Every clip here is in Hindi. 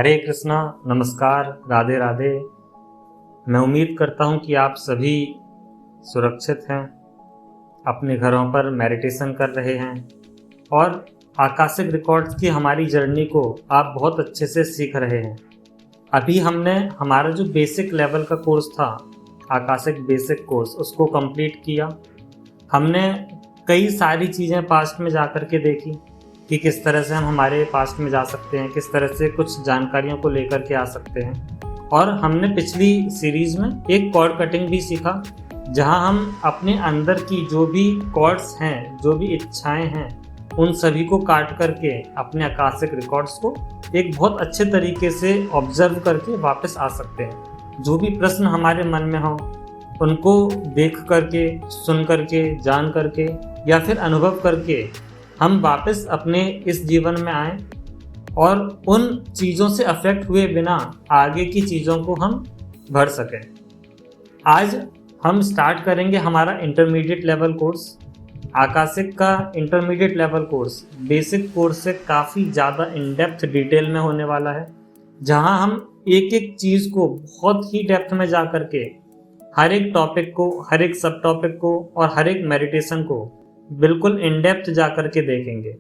हरे कृष्णा, नमस्कार, राधे राधे। मैं उम्मीद करता हूँ कि आप सभी सुरक्षित हैं, अपने घरों पर मेडिटेशन कर रहे हैं और आकाशिक रिकॉर्ड्स की हमारी जर्नी को आप बहुत अच्छे से सीख रहे हैं। अभी हमने हमारा जो बेसिक लेवल का कोर्स था, आकाशिक बेसिक कोर्स, उसको कंप्लीट किया। हमने कई सारी चीज़ें पास्ट में जा कर के देखी कि किस तरह से हम हमारे पास्ट में जा सकते हैं, किस तरह से कुछ जानकारियों को लेकर के आ सकते हैं। और हमने पिछली सीरीज़ में एक कॉर्ड कटिंग भी सीखा, जहां हम अपने अंदर की जो भी कॉर्ड्स हैं, जो भी इच्छाएं हैं, उन सभी को काट करके अपने आकाशिक रिकॉर्ड्स को एक बहुत अच्छे तरीके से ऑब्जर्व करके वापस आ सकते हैं। जो भी प्रश्न हमारे मन में हो उनको देख करके, सुन करके, जान करके या फिर अनुभव करके हम वापस अपने इस जीवन में आए और उन चीज़ों से अफेक्ट हुए बिना आगे की चीज़ों को हम भर सकें। आज हम स्टार्ट करेंगे हमारा इंटरमीडिएट लेवल कोर्स। आकाशिक का intermediate level course basic course से काफ़ी ज़्यादा इन डेप्थ डिटेल में होने वाला है, जहां हम एक एक चीज़ को बहुत ही डेप्थ में जा करके हर एक टॉपिक को, हर एक सब टॉपिक को और हर एक मेडिटेशन को बिल्कुल इन डेप्थ जा करके देखेंगे।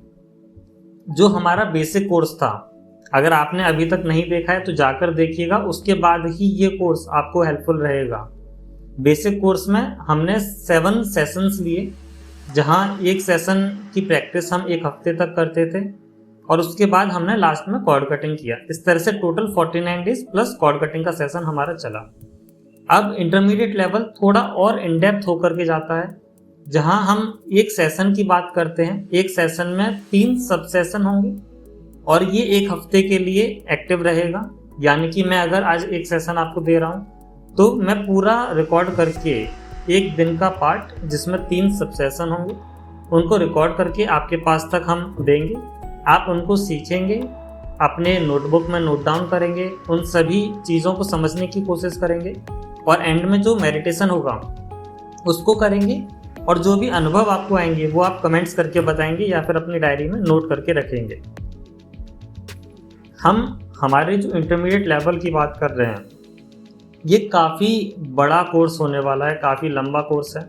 जो हमारा बेसिक कोर्स था, अगर आपने अभी तक नहीं देखा है तो जाकर देखिएगा, उसके बाद ही ये कोर्स आपको हेल्पफुल रहेगा। बेसिक कोर्स में हमने 7 सेशंस लिए, जहां एक सेशन की प्रैक्टिस हम एक हफ्ते तक करते थे और उसके बाद हमने लास्ट में कॉर्ड कटिंग किया। इस तरह से total 49 days plus cord cutting का सेशन हमारा चला। अब इंटरमीडिएट लेवल थोड़ा और इन डेप्थ होकर के जाता है, जहां हम एक सेशन की बात करते हैं। एक सेशन में 3 सब सेशन होंगे और ये एक हफ्ते के लिए एक्टिव रहेगा। यानी कि मैं अगर आज एक सेशन आपको दे रहा हूं तो मैं पूरा रिकॉर्ड करके एक दिन का पार्ट, जिसमें 3 सब सेशन होंगे, उनको रिकॉर्ड करके आपके पास तक हम देंगे। आप उनको सीखेंगे, अपने नोटबुक में नोट डाउन करेंगे, उन सभी चीज़ों को समझने की कोशिश करेंगे और एंड में जो मेडिटेशन होगा उसको करेंगे। और जो भी अनुभव आपको आएंगे वो आप कमेंट्स करके बताएंगे या फिर अपनी डायरी में नोट करके रखेंगे। हम हमारे जो इंटरमीडिएट लेवल की बात कर रहे हैं, ये काफ़ी बड़ा कोर्स होने वाला है, काफ़ी लंबा कोर्स है।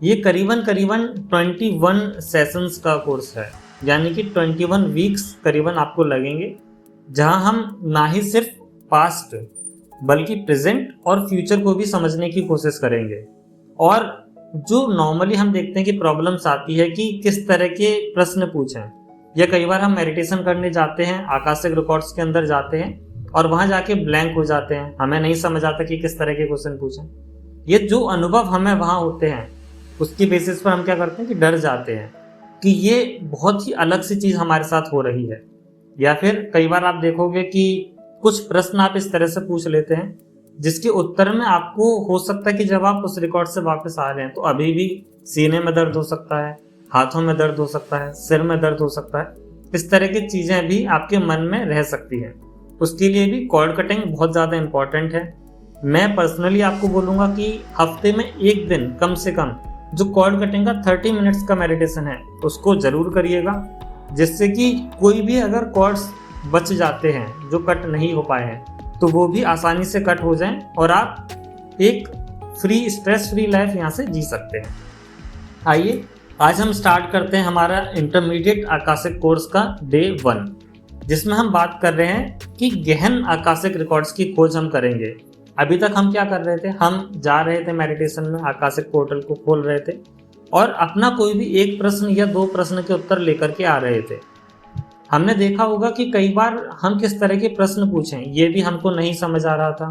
ये करीबन 21 सेशंस का कोर्स है, यानी कि 21 वीक्स करीबन आपको लगेंगे, जहां हम ना ही सिर्फ पास्ट बल्कि प्रेजेंट और फ्यूचर को भी समझने की कोशिश करेंगे। और जो नॉर्मली हम देखते हैं कि प्रॉब्लम्स आती है कि किस तरह के प्रश्न पूछें, या कई बार हम मेडिटेशन करने जाते हैं, आकाशिक रिकॉर्ड्स के अंदर जाते हैं और वहां जाके ब्लैंक हो जाते हैं, हमें नहीं समझ आता कि किस तरह के क्वेश्चन पूछें। ये जो अनुभव हमें वहां होते हैं उसकी बेसिस पर हम क्या करते हैं कि डर जाते हैं कि ये बहुत ही अलग सी चीज़ हमारे साथ हो रही है। या फिर कई बार आप देखोगे कि कुछ प्रश्न आप इस तरह से पूछ लेते हैं जिसके उत्तर में आपको हो सकता है कि जब आप उस रिकॉर्ड से वापस आ रहे हैं तो अभी भी सीने में दर्द हो सकता है, हाथों में दर्द हो सकता है, सिर में दर्द हो सकता है। इस तरह की चीज़ें भी आपके मन में रह सकती हैं। उसके लिए भी कॉर्ड कटिंग बहुत ज़्यादा इम्पॉर्टेंट है। मैं पर्सनली आपको बोलूँगा कि हफ्ते में एक दिन कम से कम जो कॉर्ड कटिंग का 30 मिनट्स का मेडिटेशन है उसको ज़रूर करिएगा, जिससे कि कोई भी अगर कॉर्ड्स बच जाते हैं जो कट नहीं हो पाए हैं तो वो भी आसानी से कट हो जाएं और आप एक स्ट्रेस फ्री लाइफ यहाँ से जी सकते हैं। आइए आज हम स्टार्ट करते हैं हमारा इंटरमीडिएट आकाशिक कोर्स का डे 1, जिसमें हम बात कर रहे हैं कि गहन आकाशिक रिकॉर्ड्स की खोज हम करेंगे। अभी तक हम क्या कर रहे थे, हम जा रहे थे मेडिटेशन में, आकाशिक पोर्टल को खोल रहे थे और अपना कोई भी एक प्रश्न या 2 प्रश्न के उत्तर लेकर के आ रहे थे। हमने देखा होगा कि कई बार हम किस तरह के प्रश्न पूछें ये भी हमको नहीं समझ आ रहा था।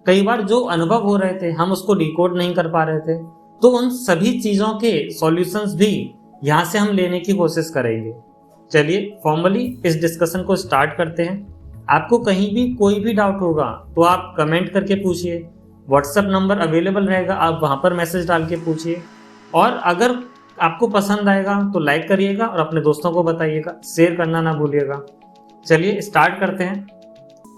कई बार जो अनुभव हो रहे थे हम उसको डिकोड नहीं कर पा रहे थे। तो उन सभी चीज़ों के सॉल्यूशंस भी यहाँ से हम लेने की कोशिश करेंगे। चलिए फॉर्मली इस डिस्कशन को स्टार्ट करते हैं। आपको कहीं भी कोई भी डाउट होगा तो आप कमेंट करके पूछिए, व्हाट्सएप नंबर अवेलेबल रहेगा, आप वहाँ पर मैसेज डाल के पूछिए। और अगर आपको पसंद आएगा तो लाइक करिएगा और अपने दोस्तों को बताइएगा, शेयर करना ना भूलिएगा। चलिए स्टार्ट करते हैं।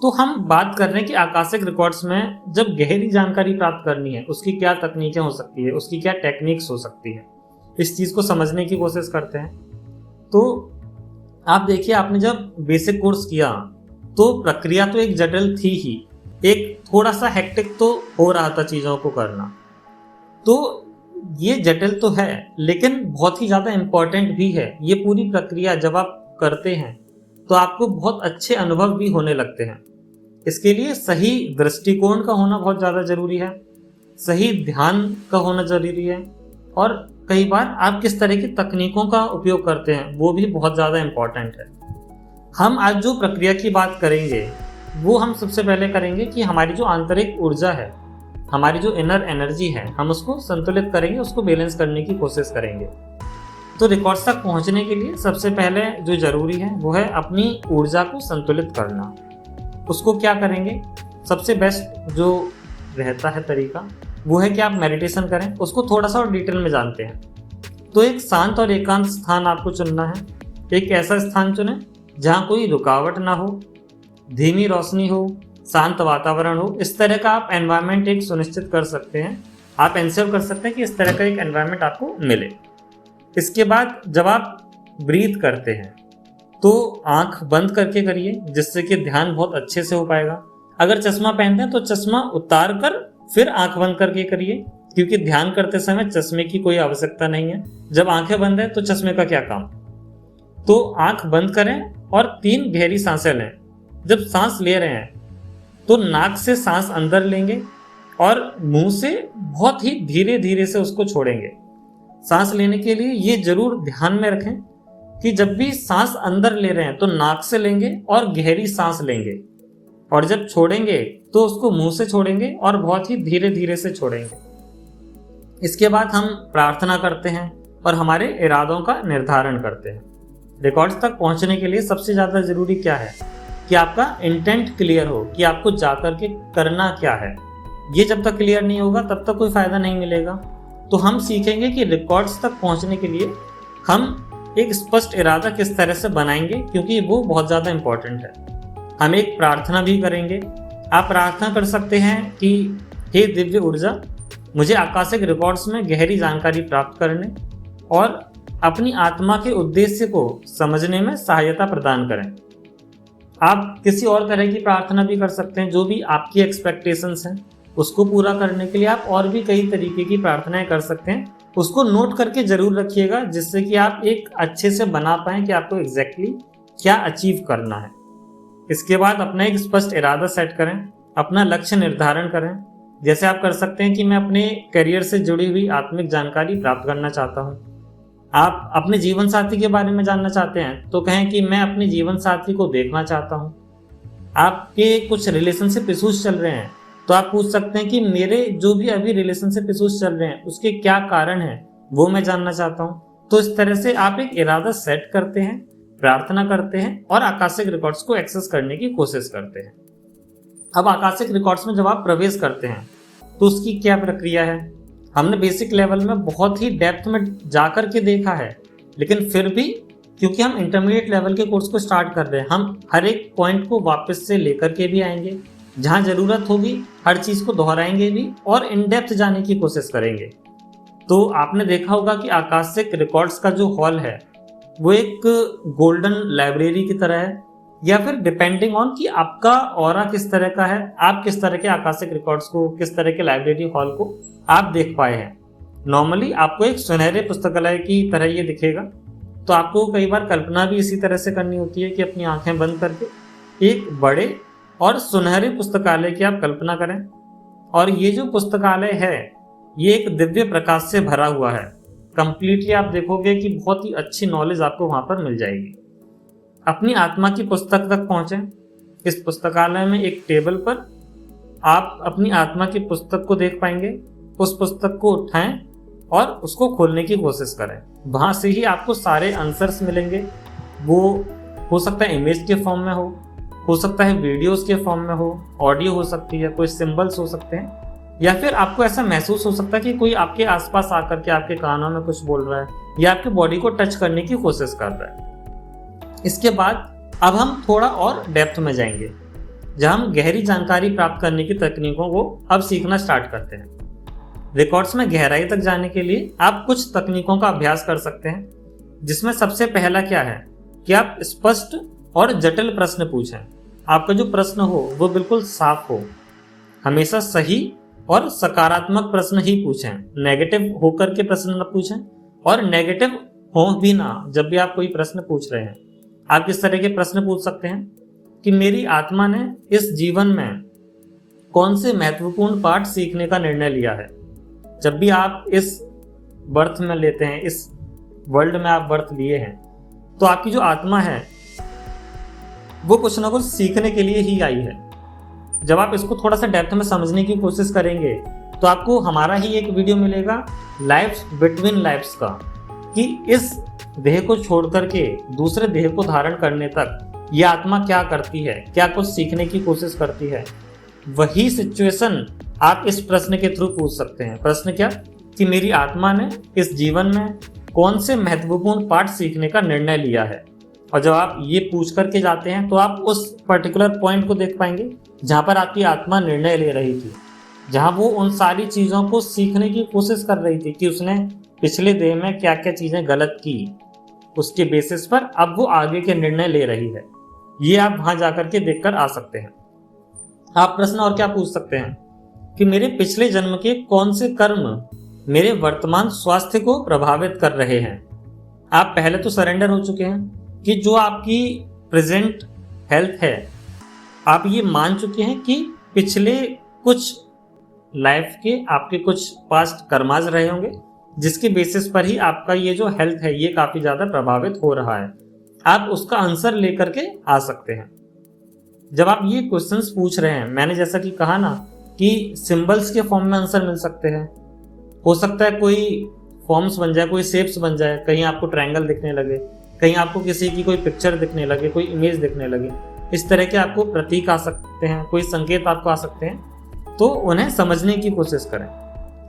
तो हम बात कर रहे हैं कि आकाशिक रिकॉर्ड्स में जब गहरी जानकारी प्राप्त करनी है उसकी क्या तकनीकें हो सकती है, उसकी क्या टेक्निक्स हो सकती है, इस चीज़ को समझने की कोशिश करते हैं। तो आप देखिए, आपने जब बेसिक कोर्स किया तो प्रक्रिया तो एक जटिल थी ही, एक थोड़ा सा हेक्टिक तो हो रहा था चीज़ों को करना। तो ये जटिल तो है लेकिन बहुत ही ज़्यादा इम्पोर्टेंट भी है। ये पूरी प्रक्रिया जब आप करते हैं तो आपको बहुत अच्छे अनुभव भी होने लगते हैं। इसके लिए सही दृष्टिकोण का होना बहुत ज़्यादा ज़रूरी है, सही ध्यान का होना ज़रूरी है, और कई बार आप किस तरह की तकनीकों का उपयोग करते हैं वो भी बहुत ज़्यादा इम्पॉर्टेंट है। हम आज जो प्रक्रिया की बात करेंगे वो हम सबसे पहले करेंगे कि हमारी जो आंतरिक ऊर्जा है, हमारी जो इनर एनर्जी है, हम उसको संतुलित करेंगे, उसको बैलेंस करने की कोशिश करेंगे। तो रिकॉर्ड्स तक पहुंचने के लिए सबसे पहले जो ज़रूरी है वो है अपनी ऊर्जा को संतुलित करना। उसको क्या करेंगे, सबसे बेस्ट जो रहता है तरीका वो है कि आप मेडिटेशन करें। उसको थोड़ा सा और डिटेल में जानते हैं तो एक शांत और एकांत स्थान आपको चुनना है। एक ऐसा स्थान चुनें जहाँ कोई रुकावट ना हो, धीमी रोशनी हो, शांत वातावरण हो। इस तरह का आप एनवायरनमेंट एक सुनिश्चित कर सकते हैं, आप इंश्योर कर सकते हैं कि इस तरह का एक एनवायरनमेंट आपको मिले। इसके बाद जब आप ब्रीथ करते हैं तो आंख बंद करके करिए, जिससे कि ध्यान बहुत अच्छे से हो पाएगा। अगर चश्मा पहनते हैं तो चश्मा उतार कर फिर आंख बंद करके करिए, क्योंकि ध्यान करते समय चश्मे की कोई आवश्यकता नहीं है। जब आंखें बंद है तो चश्मे का क्या काम। तो आंख बंद करें और 3 गहरी सांसें लें। जब सांस ले रहे हैं तो नाक से सांस अंदर लेंगे और मुंह से बहुत ही धीरे धीरे से उसको छोड़ेंगे। सांस लेने के लिए ये जरूर ध्यान में रखें कि जब भी सांस अंदर ले रहे हैं तो नाक से लेंगे और गहरी सांस लेंगे, और जब छोड़ेंगे तो उसको मुंह से छोड़ेंगे और बहुत ही धीरे धीरे से छोड़ेंगे। इसके बाद हम प्रार्थना करते हैं और हमारे इरादों का निर्धारण करते हैं। रिकॉर्ड्स तक पहुंचने के लिए सबसे ज़्यादा ज़रूरी क्या है कि आपका इंटेंट क्लियर हो कि आपको जाकर के करना क्या है। ये जब तक क्लियर नहीं होगा तब तक कोई फ़ायदा नहीं मिलेगा। तो हम सीखेंगे कि रिकॉर्ड्स तक पहुंचने के लिए हम एक स्पष्ट इरादा किस तरह से बनाएंगे, क्योंकि वो बहुत ज़्यादा इम्पोर्टेंट है। हम एक प्रार्थना भी करेंगे। आप प्रार्थना कर सकते हैं कि हे दिव्य ऊर्जा, मुझे आकाशिक रिकॉर्ड्स में गहरी जानकारी प्राप्त करने और अपनी आत्मा के उद्देश्य को समझने में सहायता प्रदान करें। आप किसी और तरह की प्रार्थना भी कर सकते हैं, जो भी आपकी एक्सपेक्टेशंस हैं उसको पूरा करने के लिए आप और भी कई तरीके की प्रार्थनाएं कर सकते हैं। उसको नोट करके जरूर रखिएगा, जिससे कि आप एक अच्छे से बना पाएं कि आपको एग्जैक्टली क्या अचीव करना है। इसके बाद अपना एक स्पष्ट इरादा सेट करें, अपना लक्ष्य निर्धारण करें। जैसे आप कर सकते हैं कि मैं अपने करियर से जुड़ी हुई आत्मिक जानकारी प्राप्त करना चाहता हूँ। आप अपने जीवन साथी के बारे में जानना चाहते हैं तो कहें कि मैं अपने जीवन साथी को देखना चाहता हूँ। आपके कुछ रिलेशनशिप इशूज चल रहे हैं तो आप पूछ सकते हैं कि मेरे जो भी अभी रिलेशनशिप इशूज चल रहे हैं उसके क्या कारण हैं, वो मैं जानना चाहता हूँ। तो इस तरह से आप एक इरादा सेट करते हैं, प्रार्थना करते हैं और आकाशिक रिकॉर्ड्स को एक्सेस करने की कोशिश करते हैं। अब आकाशिक रिकॉर्ड्स में जब आप प्रवेश करते हैं तो उसकी क्या प्रक्रिया है, हमने बेसिक लेवल में बहुत ही डेप्थ में जाकर के देखा है, लेकिन फिर भी क्योंकि हम इंटरमीडिएट लेवल के कोर्स को स्टार्ट कर रहे हैं, हम हर एक पॉइंट को वापस से लेकर के भी आएंगे। जहाँ ज़रूरत होगी हर चीज़ को दोहराएंगे भी और इन डेप्थ जाने की कोशिश करेंगे। तो आपने देखा होगा कि आकाशिक रिकॉर्ड्स का जो हॉल है वो एक गोल्डन लाइब्रेरी की तरह है, या फिर डिपेंडिंग ऑन कि आपका ऑरा किस तरह का है, आप किस तरह के आकाशिक रिकॉर्ड्स को, किस तरह के लाइब्रेरी हॉल को आप देख पाए हैं। नॉर्मली आपको एक सुनहरे पुस्तकालय की तरह ये दिखेगा, तो आपको कई बार कल्पना भी इसी तरह से करनी होती है कि अपनी आंखें बंद करके एक बड़े और सुनहरे पुस्तकालय की आप कल्पना करें। और ये जो पुस्तकालय है ये एक दिव्य प्रकाश से भरा हुआ है। कंप्लीटली आप देखोगे कि बहुत ही अच्छी नॉलेज आपको वहाँ पर मिल जाएगी। अपनी आत्मा की पुस्तक तक पहुँचें। इस पुस्तकालय में एक टेबल पर आप अपनी आत्मा की पुस्तक को देख पाएंगे। उस पुस्तक को उठाएं और उसको खोलने की कोशिश करें। वहाँ से ही आपको सारे आंसर्स मिलेंगे। वो हो सकता है इमेज के फॉर्म में हो सकता है वीडियोस के फॉर्म में हो, ऑडियो हो सकती है, कोई सिंबल्स हो सकते हैं, या फिर आपको ऐसा महसूस हो सकता है कि कोई आपके आसपास आकर के आपके कानों में कुछ बोल रहा है या आपके बॉडी को टच करने की कोशिश कर रहा है। इसके बाद अब हम थोड़ा और डेप्थ में जाएंगे, जहां हम गहरी जानकारी प्राप्त करने की तकनीकों को अब सीखना स्टार्ट करते हैं। रिकॉर्ड्स में गहराई तक जाने के लिए आप कुछ तकनीकों का अभ्यास कर सकते हैं, जिसमें सबसे पहला क्या है कि आप स्पष्ट और जटिल प्रश्न पूछें। आपका जो प्रश्न हो वो बिल्कुल साफ हो। हमेशा सही और सकारात्मक प्रश्न ही पूछें, नेगेटिव होकर के प्रश्न न पूछें, और नेगेटिव हो भी ना। जब भी आप कोई प्रश्न पूछ रहे हैं, आप किस तरह के प्रश्न पूछ सकते हैं कि मेरी आत्मा ने इस जीवन में कौन से महत्वपूर्ण पाठ सीखने का निर्णय लिया है। जब भी आप इस बर्थ में लेते हैं, इस वर्ल्ड में आप बर्थ लिए हैं, तो आपकी जो आत्मा है वो कुछ ना कुछ सीखने के लिए ही आई है। जब आप इसको थोड़ा सा डेप्थ में समझने की कोशिश करेंगे तो आपको हमारा ही एक वीडियो मिलेगा लाइफ्स बिटवीन लाइफ्स का, कि इस देह को छोड़ करके दूसरे देह को धारण करने तक ये आत्मा क्या करती है, क्या कुछ सीखने की कोशिश करती है। वही सिचुएशन आप इस प्रश्न के थ्रू पूछ सकते हैं। प्रश्न क्या कि मेरी आत्मा ने इस जीवन में कौन से महत्वपूर्ण पाठ सीखने का निर्णय लिया है। और जब आप ये पूछ करके जाते हैं तो आप उस पर्टिकुलर पॉइंट को देख पाएंगे जहाँ पर आपकी आत्मा निर्णय ले रही थी, जहाँ वो उन सारी चीज़ों को सीखने की कोशिश कर रही थी कि उसने पिछले देह में क्या क्या चीज़ें गलत की, उसके बेसिस पर अब वो आगे के निर्णय ले रही है। ये आप वहाँ जाकर के देख कर आ सकते हैं। आप प्रश्न और क्या पूछ सकते हैं कि मेरे पिछले जन्म के कौन से कर्म मेरे वर्तमान स्वास्थ्य को प्रभावित कर रहे हैं। आप पहले तो सरेंडर हो चुके हैं कि जो आपकी प्रेजेंट हेल्थ है, आप ये मान चुके हैं कि पिछले कुछ लाइफ के आपके कुछ पास्ट कर्माज रहे होंगे, जिसके बेसिस पर ही आपका ये जो हेल्थ है ये काफ़ी ज़्यादा प्रभावित हो रहा है। आप उसका आंसर लेकर के आ सकते हैं। जब आप ये क्वेश्चंस पूछ रहे हैं, मैंने जैसा कि कहा ना कि सिंबल्स के फॉर्म में आंसर मिल सकते हैं। हो सकता है कोई फॉर्म्स बन जाए, कोई शेप्स बन जाए, कहीं आपको ट्रायंगल दिखने लगे, कहीं आपको किसी की कोई पिक्चर दिखने लगे, कोई इमेज दिखने लगे। इस तरह के आपको प्रतीक आ सकते हैं, कोई संकेत आपको आ सकते हैं, तो उन्हें समझने की कोशिश करें।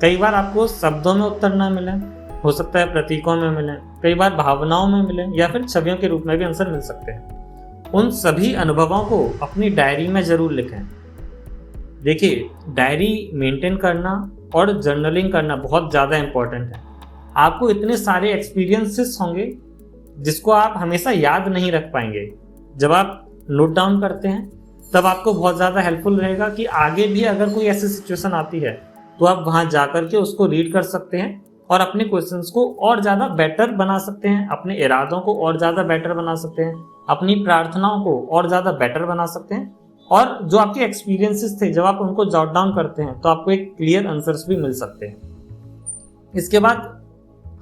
कई बार आपको शब्दों में उत्तर ना मिले, हो सकता है प्रतीकों में मिले, कई बार भावनाओं में मिले, या फिर छवियों के रूप में भी आंसर मिल सकते हैं। उन सभी अनुभवों को अपनी डायरी में जरूर लिखें। देखिए, डायरी मेंटेन करना और जर्नलिंग करना बहुत ज़्यादा इम्पोर्टेंट है। आपको इतने सारे एक्सपीरियंसेस होंगे जिसको आप हमेशा याद नहीं रख पाएंगे। जब आप नोट डाउन करते हैं तब आपको बहुत ज़्यादा हेल्पफुल रहेगा कि आगे भी अगर कोई ऐसी सिचुएशन आती है तो आप वहाँ जा कर के उसको रीड कर सकते हैं और अपने क्वेश्चंस को और ज़्यादा बेटर बना सकते हैं, अपने इरादों को और ज़्यादा बेटर बना सकते हैं, अपनी प्रार्थनाओं को और ज़्यादा बेटर बना सकते हैं। और जो आपके एक्सपीरियंसेस थे, जब आप उनको जॉट डाउन करते हैं तो आपको एक क्लियर आंसर्स भी मिल सकते हैं। इसके बाद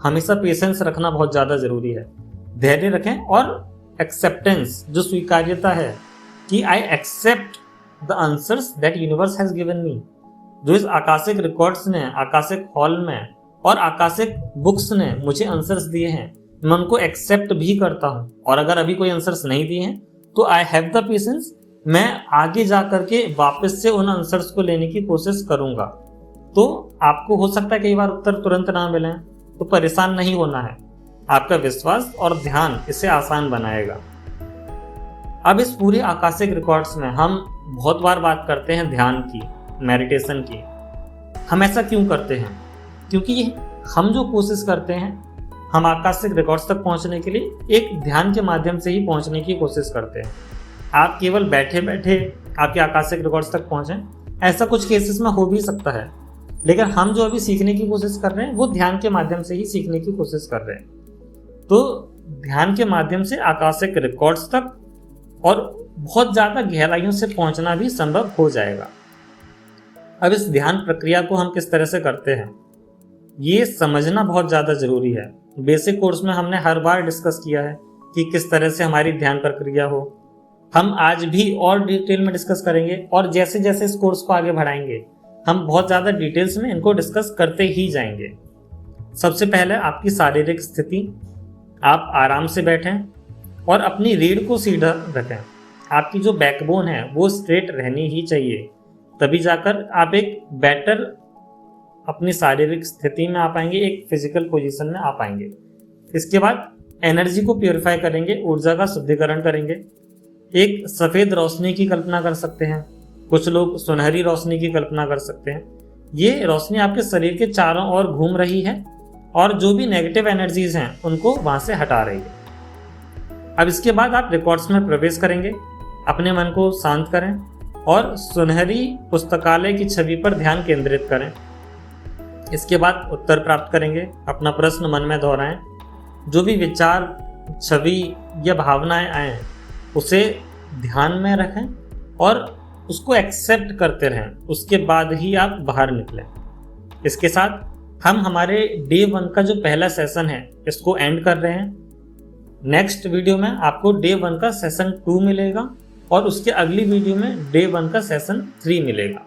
हमेशा पेशेंस रखना बहुत ज़्यादा ज़रूरी है। धैर्य रखें और एक्सेप्टेंस, जो स्वीकार्यता है कि I accept the answers that universe has given me. जो इस आकाशिक रिकॉर्ड्स ने, आकाशिक हॉल में और आकाशिक बुक्स ने मुझे आंसर्स दिए हैं, मैं उनको एक्सेप्ट भी करता हूँ। और अगर अभी कोई आंसर्स नहीं दिए हैं तो आई हैव द पेशेंस, मैं आगे जा करके वापस से उन आंसर्स को लेने की कोशिश करूँगा। तो आपको हो सकता है कई बार उत्तर तुरंत ना मिले, तो परेशान नहीं होना है। आपका विश्वास और ध्यान इसे आसान बनाएगा। अब इस पूरे आकाशिक रिकॉर्ड्स में हम बहुत बार बात करते हैं ध्यान की, मेडिटेशन की। हम ऐसा क्यों करते हैं? क्योंकि हम जो कोशिश करते हैं, हम आकाशिक रिकॉर्ड्स तक पहुंचने के लिए एक ध्यान के माध्यम से ही पहुंचने की कोशिश करते हैं। आप केवल बैठे बैठे आपके आकाशिक रिकॉर्ड्स तक पहुंचें, ऐसा कुछ केसेस में हो भी सकता है। लेकिन हम जो अभी सीखने की कोशिश कर रहे हैं वो ध्यान के माध्यम से ही सीखने की कोशिश कर रहे हैं। तो ध्यान के माध्यम से आकाशिक रिकॉर्ड्स तक और बहुत ज़्यादा गहराइयों से पहुंचना भी संभव हो जाएगा। अब इस ध्यान प्रक्रिया को हम किस तरह से करते हैं, ये समझना बहुत ज़्यादा ज़रूरी है। बेसिक कोर्स में हमने हर बार डिस्कस किया है कि किस तरह से हमारी ध्यान प्रक्रिया हो। हम आज भी और डिटेल में डिस्कस करेंगे, और जैसे जैसे इस कोर्स को आगे बढ़ाएंगे हम बहुत ज़्यादा डिटेल्स में इनको डिस्कस करते ही जाएंगे। सबसे पहले आपकी शारीरिक स्थिति, आप आराम से बैठें और अपनी रीढ़ को सीधा रखें। आपकी जो बैकबोन है वो स्ट्रेट रहनी ही चाहिए, तभी जाकर आप एक बेटर अपनी शारीरिक स्थिति में आ पाएंगे, एक फिजिकल पोजीशन में आ पाएंगे। इसके बाद एनर्जी को प्योरीफाई करेंगे, ऊर्जा का शुद्धिकरण करेंगे। एक सफ़ेद रोशनी की कल्पना कर सकते हैं, कुछ लोग सुनहरी रोशनी की कल्पना कर सकते हैं। ये रोशनी आपके शरीर के चारों ओर घूम रही है और जो भी नेगेटिव एनर्जीज हैं उनको वहाँ से हटा रही है। अब इसके बाद आप रिकॉर्ड्स में प्रवेश करेंगे अपने मन को शांत करें और सुनहरी पुस्तकालय की छवि पर ध्यान केंद्रित करें। इसके बाद उत्तर प्राप्त करेंगे। अपना प्रश्न मन में दोहराएं। जो भी विचार, छवि या भावनाएं आए उसे ध्यान में रखें और उसको एक्सेप्ट करते रहें। उसके बाद ही आप बाहर निकलें। इसके साथ हम हमारे डे 1 का जो पहला सेशन है इसको एंड कर रहे हैं। नेक्स्ट वीडियो में आपको डे 1 का सेशन 2 मिलेगा और उसके अगली वीडियो में डे 1 का सेशन 3 मिलेगा।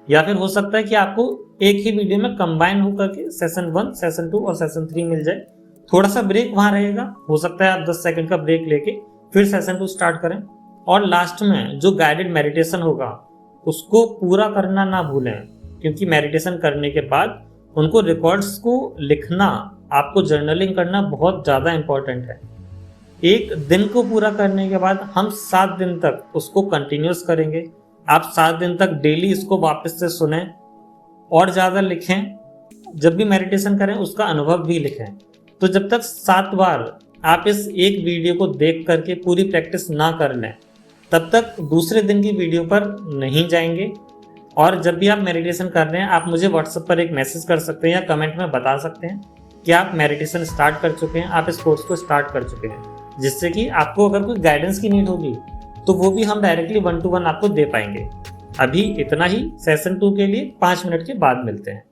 या फिर हो सकता है कि आपको एक ही वीडियो में कंबाइन होकर के सेशन 1, सेशन 2 और सेशन 3 मिल जाए। थोड़ा सा ब्रेक वहाँ रहेगा, हो सकता है आप 10 सेकंड का ब्रेक लेके फिर सेशन 2 स्टार्ट करें। और लास्ट में जो गाइडेड मेडिटेशन होगा उसको पूरा करना ना भूलें, क्योंकि मेडिटेशन करने के बाद उनको रिकॉर्ड्स को लिखना, आपको जर्नलिंग करना बहुत ज़्यादा इम्पोर्टेंट है। एक दिन को पूरा करने के बाद हम 7 दिन तक उसको कंटिन्यूस करेंगे। आप 7 दिन तक डेली इसको वापस से सुनें और ज़्यादा लिखें। जब भी मेडिटेशन करें उसका अनुभव भी लिखें। तो जब तक 7 बार आप इस एक वीडियो को देख करके पूरी प्रैक्टिस ना कर लें तब तक दूसरे दिन की वीडियो पर नहीं जाएंगे। और जब भी आप मेडिटेशन कर रहे हैं आप मुझे व्हाट्सएप पर एक मैसेज कर सकते हैं या कमेंट में बता सकते हैं कि आप मेडिटेशन स्टार्ट कर चुके हैं, आप इस कोर्स को स्टार्ट कर चुके हैं, जिससे कि आपको अगर कोई गाइडेंस की नीड होगी तो वो भी हम डायरेक्टली 1-to-1 आपको दे पाएंगे। अभी इतना ही। सेशन 2 के लिए 5 मिनट के बाद मिलते हैं।